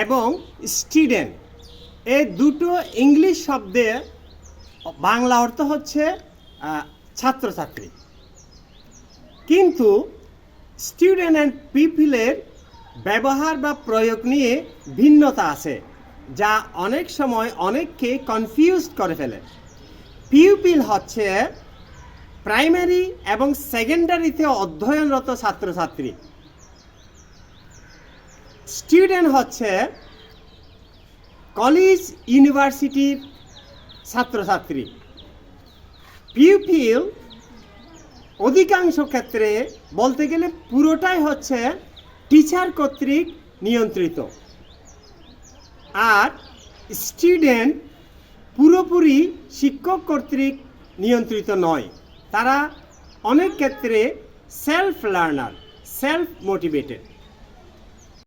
এবং স্টুডেন্ট এই দুটো ইংলিশ শব্দের বাংলা অর্থ হচ্ছে ছাত্রছাত্রী, কিন্তু স্টুডেন্ট অ্যান্ড পিপলের ব্যবহার বা প্রয়োগ নিয়ে ভিন্নতা আছে, যা অনেক সময় অনেককে কনফিউজ করে ফেলে। পিউপিল হচ্ছে প্রাইমারি এবং সেকেন্ডারিতে অধ্যয়নরত ছাত্রছাত্রী। স্টুডেন্ট হচ্ছে কলেজ ইউনিভার্সিটির ছাত্রছাত্রী। পিউপিল অধিকাংশ ক্ষেত্রে বলতে গেলে পুরোটাই হচ্ছে টিচার কর্তৃক নিয়ন্ত্রিত, আর স্টুডেন্ট পুরোপুরি শিক্ষক কর্তৃক নিয়ন্ত্রিত নয়। তারা অনেক ক্ষেত্রে সেলফ লার্নার, সেলফ মোটিভেটেড।